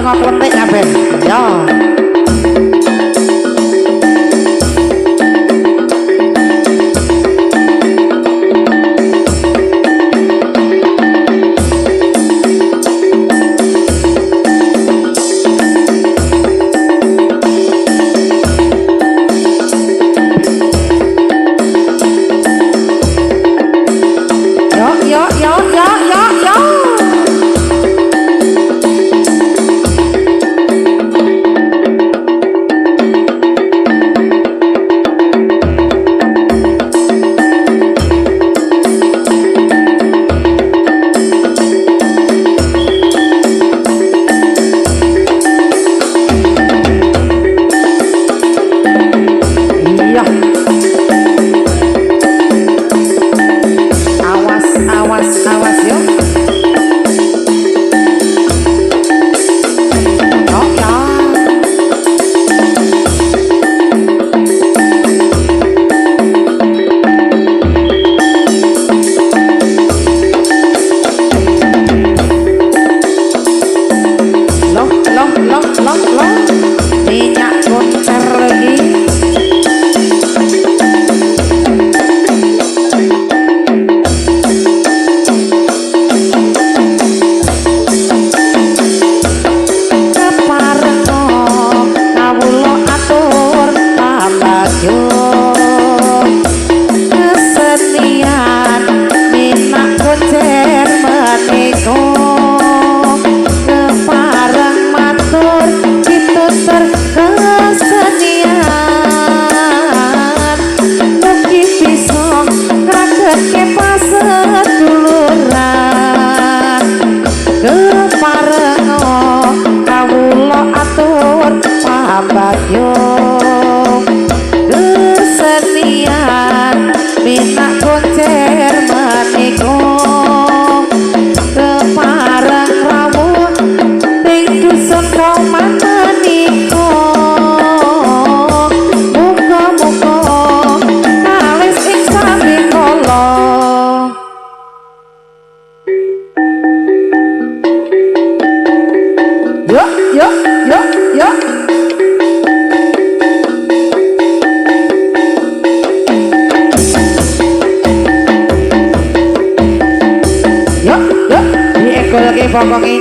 tengok lentik kabeh. Yo. Pokoke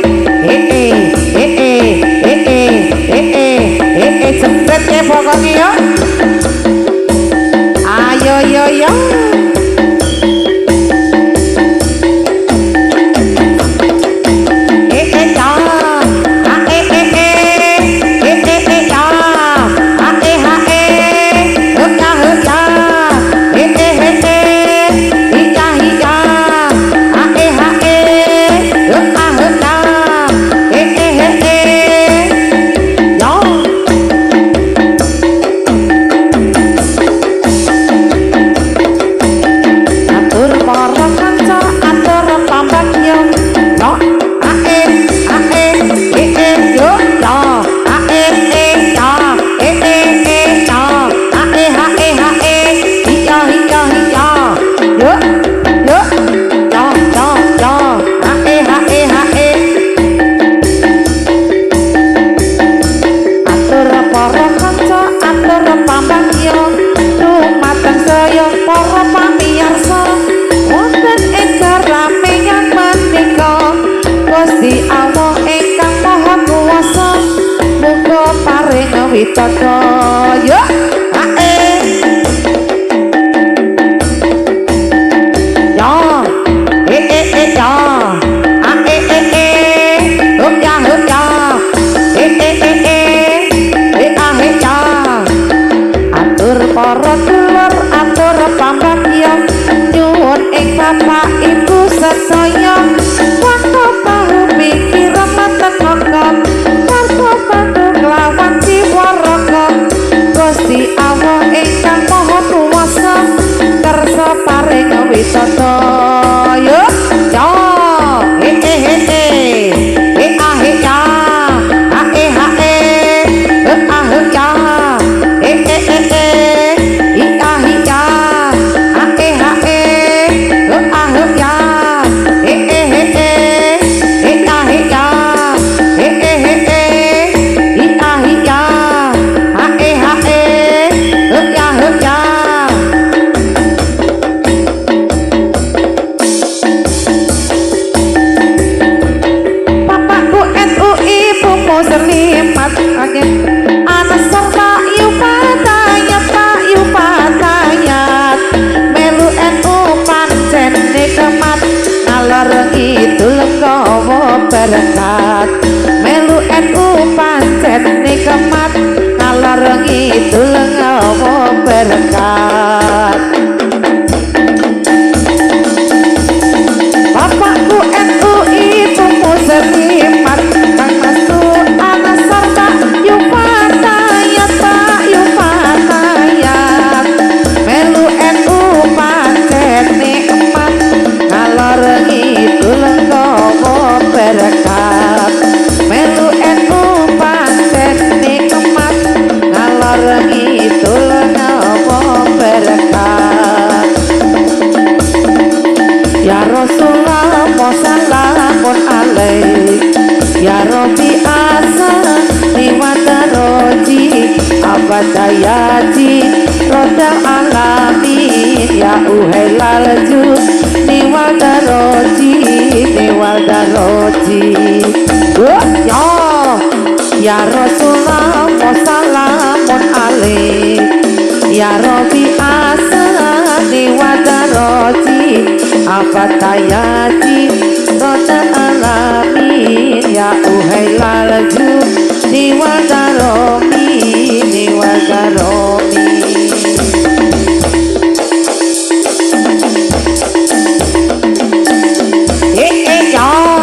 jempretnya pokoke yo. Ayo yo yo. Witoto yo ae yo yo ae hop ya ahe ya atur para dulur atur pambagya nyuwun ing bapak ibu sedaya waktu tahu mikir mata kokok kartu bantu lawan Gusti Allah ingkang Maha Kuwasa kersa paring wisata yo yo berkat melu NU pancet nikmat ngalor ngidul ngawa berkat bapakku NU itu muslimat kang mastu anak serta yufatayat pak yufatayat melu NU pancet nikmat ngalor ngidul ngawa berkat melu NU pancet nikmat ngalor ngidul ngawa berkat ya Rasulullah salamun alaik ya Rabbi asa niwadaroji abadayaji rodal alamin ya uhelalju niwadaroji niwadaroji ya Rasulullah salamun alaik ya Rabbi asa niwadaroji abatayati roda alamin ya uhelalju niwadaromi niwadaromi ya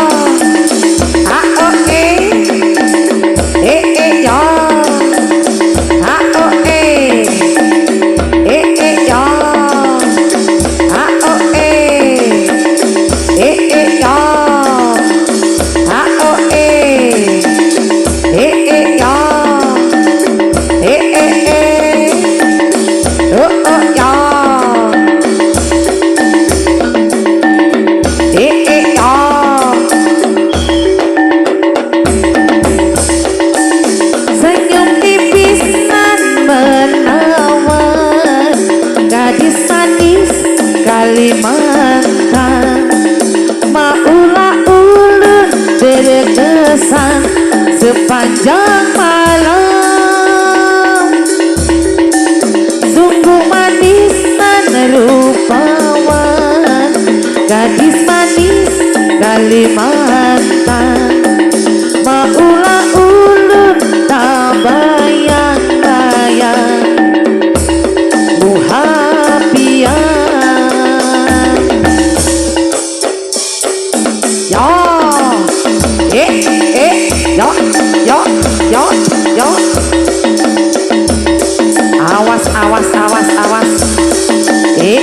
Kalimantan maulah ulun berkesan sepanjang malam sungguh manis dan rupawan gadis manis Kalimantan maulah ulun tak bayang-bayang muhabian yo awas awas awas awas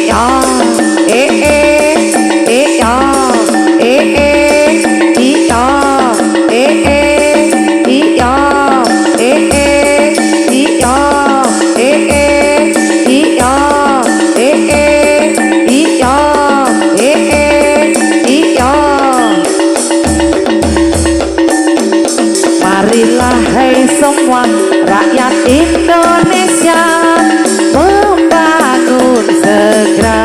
yo yo marilah hai semua rakyat Indonesia membangun segera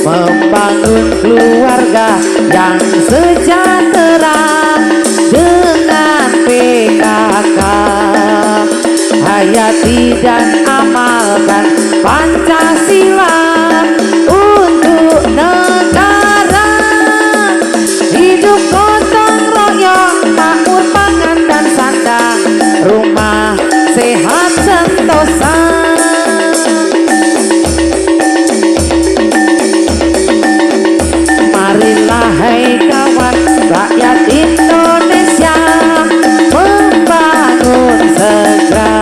membangun keluarga yang sejahtera dengan PKK hayati dan amalkan Pancasila untuk negara hidup gotong royong makmur pangan dan sandang rumah sehat sentosa marilah hai kawan rakyat Indonesia membangun segera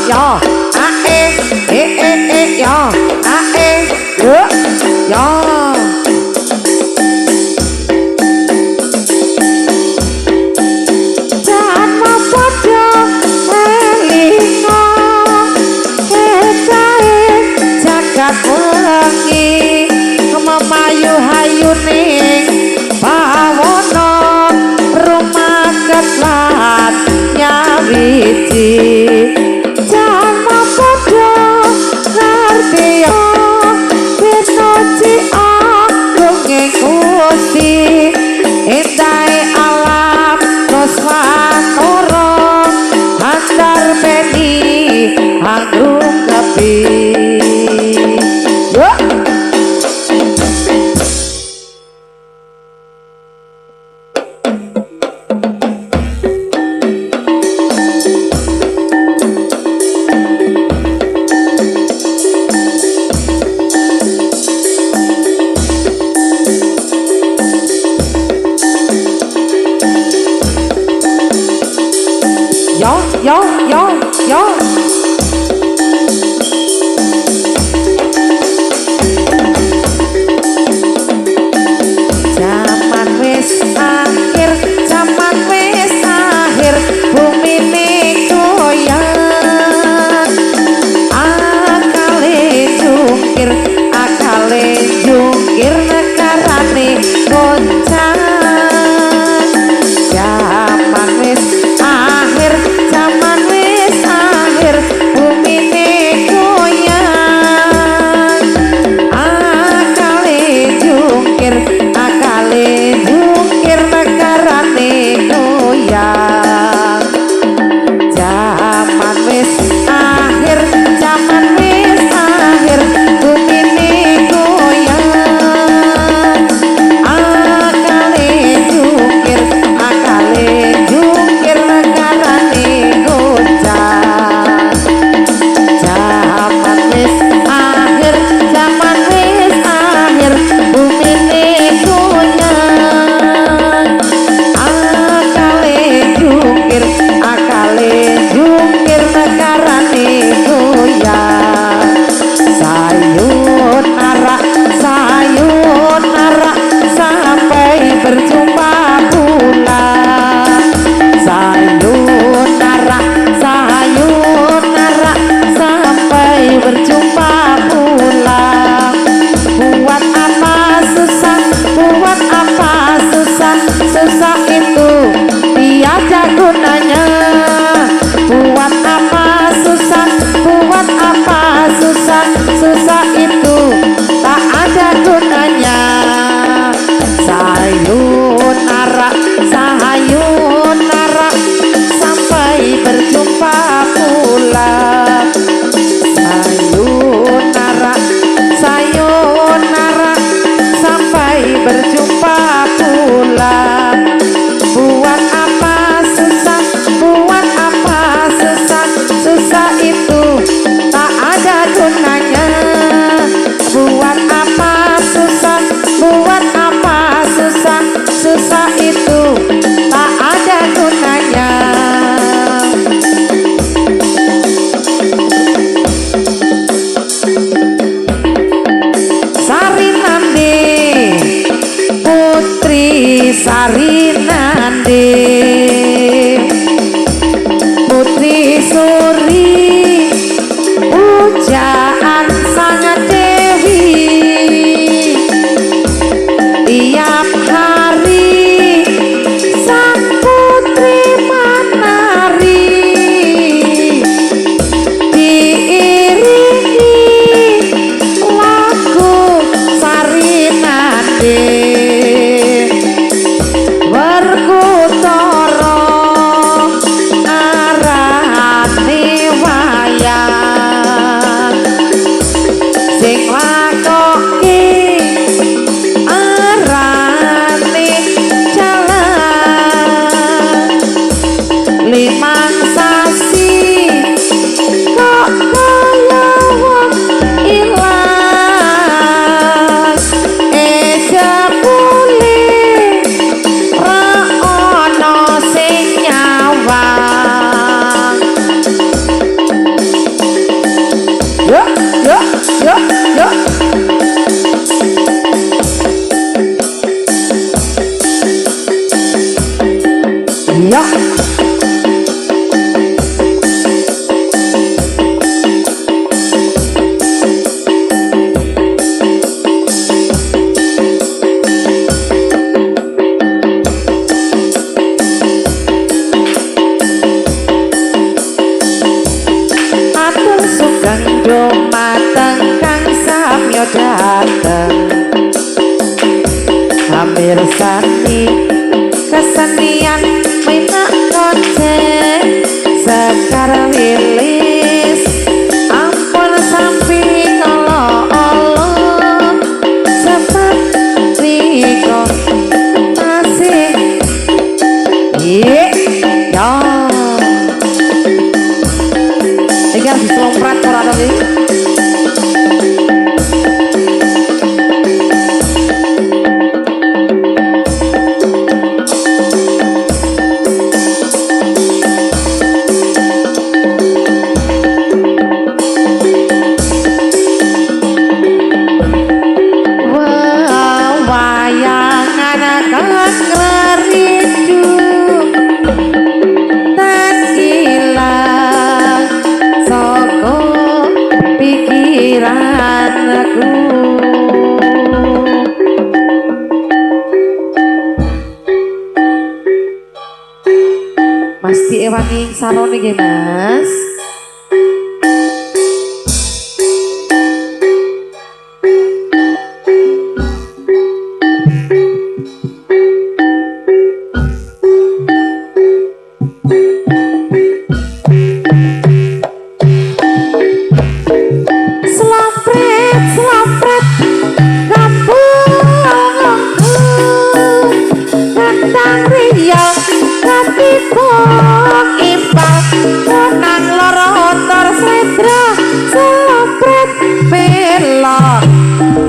yo ae yo ae yo jangan padha elingo kecae jagat wengi memayu hayuning bawana rumah ketlat nyawiji jama padha ngerti pinoci dongeng Gusti endahe alam nuswantara andar beni anggung kepi yo zaman wis akhir bumi ini goyang akale jungkir negarane goncang zaman wis akhir yuk yuk yuk mateng kang samya dateng hampir sani kesenian minak konsen sekar wilis ampun sampi olo-olo seperti kok masih iya ya ini harus diselomprat orang tadi pasti ewangi salon nih mas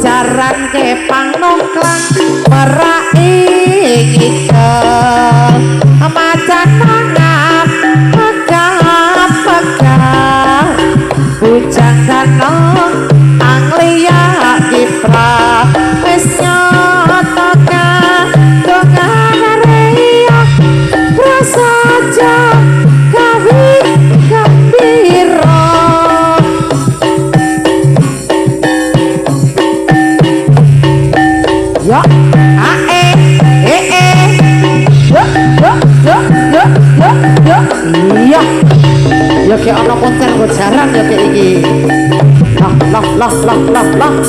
jaran kepang nongklang merai ngidel macan mangap pegap bujang danong anglia kipra wis nyotoka dongan reya prasaja kawi gembira yo iya ya kayak ono konser gue jarang ya kayak ini lah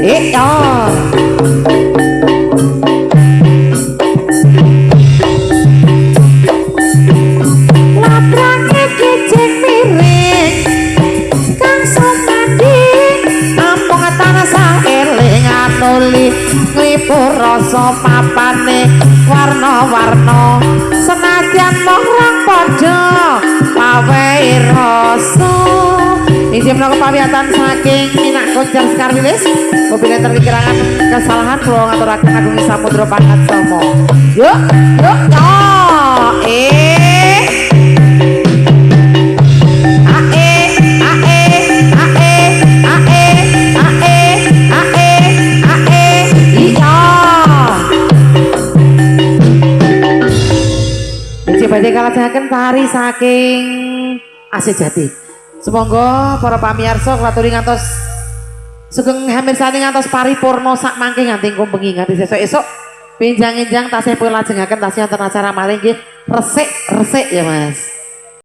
iya labrangnya kecek miring kang somadi ampung tanah saeling atuli nglipur rasa papane warna-warna senadyan mung rong padha pawehi rasa izin kepawiatan saking Minak Konjar Sekar Wilis mobilnya terpikirangan kesalahan kula ngaturaken Agung Samudra Pangkat Somo yuk badhe kalajengaken tari saking Asih Jati. Semoga para pamirsa klaturi ngantos sugeng hamirsani ngantos paripurna sak mangke nganti kumpengi nganti sesuk-esuk pinjang-injang tasih pun lajengaken tasih wonten acara malih nggih resik-resik ya Mas.